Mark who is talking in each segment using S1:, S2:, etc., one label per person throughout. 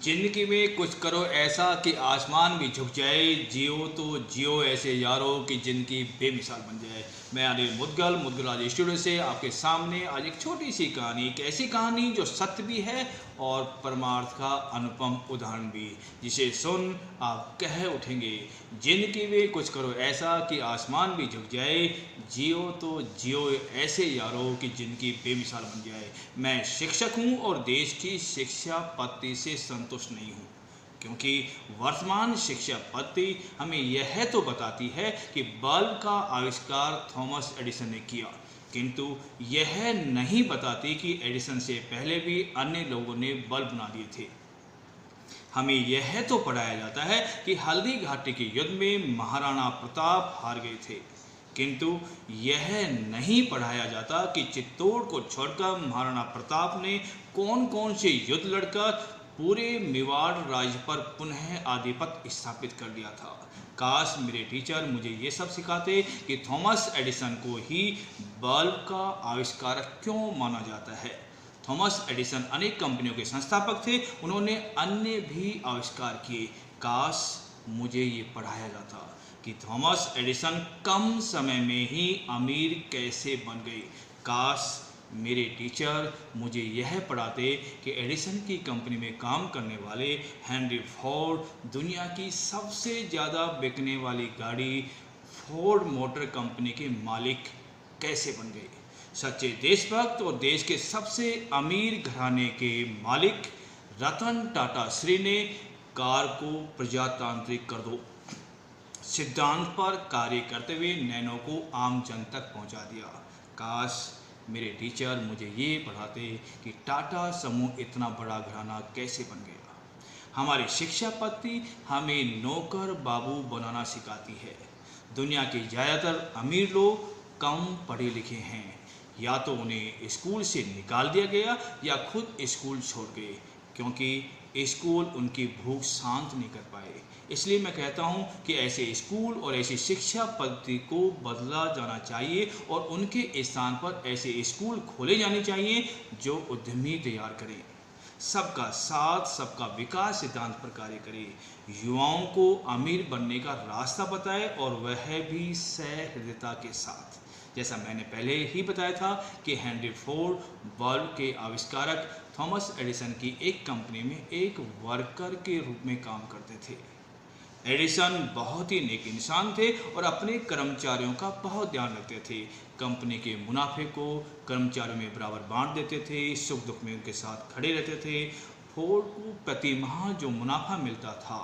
S1: जिंदगी में कुछ करो ऐसा कि आसमान भी झुक जाए। जियो तो जियो ऐसे यारो कि जिंदगी बेमिसाल बन जाए। मैं अनिल मुदगल आज स्टूडियो से आपके सामने आज एक छोटी सी कहानी, एक ऐसी कहानी जो सत्य भी है और परमार्थ का अनुपम उदाहरण भी, जिसे सुन आप कह उठेंगे, जिंदगी में कुछ करो ऐसा कि आसमान भी झुक जाए। जियो तो जियो ऐसे यारो कि जिंदगी बेमिसाल बन जाए। मैं शिक्षक हूँ और देश की शिक्षा पद्धति से संतुष्ट नहीं हूँ, क्योंकि वर्तमान शिक्षा पद्धति हमें यह तो बताती है कि बल्ब का आविष्कार थॉमस एडिसन ने किया, किंतु यह नहीं बताती कि एडिसन से पहले भी अन्य लोगों ने बल्ब बना दिए थे। हमें यह तो पढ़ाया जाता है कि हल्दी घाटी के युद्ध में महाराणा प्रताप हार गए थे, किंतु यह नहीं पढ़ाया जाता कि चित्तौड़ को छोड़कर महाराणा प्रताप ने कौन कौन से युद्ध लड़कर पूरे मेवाड़ राज्य पर पुनः आधिपत्य स्थापित कर दिया था। काश मेरे टीचर मुझे ये सब सिखाते कि थॉमस एडिसन को ही बल्ब का आविष्कारक क्यों माना जाता है। थॉमस एडिसन अनेक कंपनियों के संस्थापक थे, उन्होंने अन्य भी आविष्कार किए। काश मुझे ये पढ़ाया जाता कि थॉमस एडिसन कम समय में ही अमीर कैसे बन गए। काश मेरे टीचर मुझे यह पढ़ाते कि एडिसन की कंपनी में काम करने वाले हेनरी फोर्ड दुनिया की सबसे ज़्यादा बिकने वाली गाड़ी फोर्ड मोटर कंपनी के मालिक कैसे बन गए। सच्चे देशभक्त और देश के सबसे अमीर घराने के मालिक रतन टाटा श्री ने कार को प्रजातांत्रिक कर दो सिद्धांत पर कार्य करते हुए नैनो को आम जन तक पहुंचा दिया। काश मेरे टीचर मुझे ये पढ़ाते कि टाटा समूह इतना बड़ा घराना कैसे बन गया। हमारी शिक्षा पद्धति हमें नौकर बाबू बनाना सिखाती है। दुनिया के ज़्यादातर अमीर लोग कम पढ़े लिखे हैं, या तो उन्हें स्कूल से निकाल दिया गया या खुद स्कूल छोड़ गए, क्योंकि स्कूल उनकी भूख शांत नहीं कर पाए। इसलिए मैं कहता हूँ कि ऐसे स्कूल और ऐसी शिक्षा पद्धति को बदला जाना चाहिए और उनके स्थान पर ऐसे स्कूल खोले जाने चाहिए जो उद्यमी तैयार करें, सबका साथ सबका विकास सिद्धांत पर कार्य करे, युवाओं को अमीर बनने का रास्ता बताए और वह भी सहृदयता के साथ। जैसा मैंने पहले ही बताया था कि हेनरी फोर्ड बल्ब के आविष्कारक थॉमस एडिसन की एक कंपनी में एक वर्कर के रूप में काम करते थे। एडिसन बहुत ही नेक इंसान थे और अपने कर्मचारियों का बहुत ध्यान रखते थे। कंपनी के मुनाफे को कर्मचारियों में बराबर बांट देते थे, सुख दुख में उनके साथ खड़े रहते थे। फोर्ड को प्रति माह जो मुनाफा मिलता था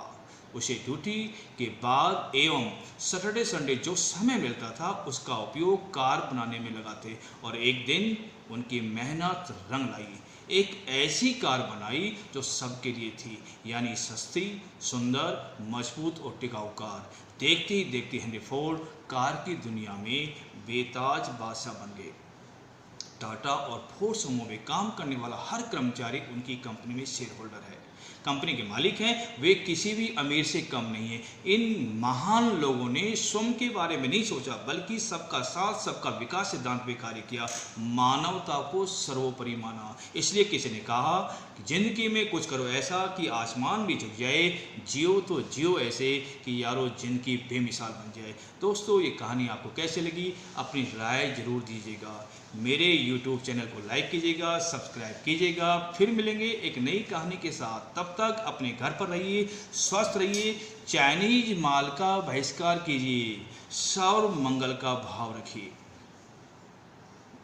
S1: उसे ड्यूटी के बाद एवं सैटरडे संडे जो समय मिलता था उसका उपयोग कार बनाने में लगाते और एक दिन उनकी मेहनत रंग लाई। एक ऐसी कार बनाई जो सबके लिए थी, यानी सस्ती, सुंदर, मजबूत और टिकाऊ कार। देखते ही देखते हेनरी फोर्ड कार की दुनिया में बेताज बादशाह बन गए। टाटा और फोर्ड समूह में काम करने वाला हर कर्मचारी उनकी कंपनी में शेयर होल्डर है, कंपनी के मालिक हैं। वे किसी भी अमीर से कम नहीं है। इन महान लोगों ने स्वयं के बारे में नहीं सोचा, बल्कि सबका साथ सबका विकास सिद्धांत पे कार्य किया, मानवता को सर्वोपरि माना। इसलिए किसी ने कहा कि जिंदगी में कुछ करो ऐसा कि आसमान भी झुक जाए। जियो तो जियो ऐसे कि यारो जिंदगी बेमिसाल बन जाए। दोस्तों, ये कहानी आपको कैसे लगी अपनी राय जरूर दीजिएगा। मेरे YouTube चैनल को लाइक कीजिएगा, सब्सक्राइब कीजिएगा। फिर मिलेंगे एक नई कहानी के साथ। तब तक अपने घर पर रहिए, स्वस्थ रहिए, चाइनीज माल का बहिष्कार कीजिए, सौर मंगल का भाव रखिए।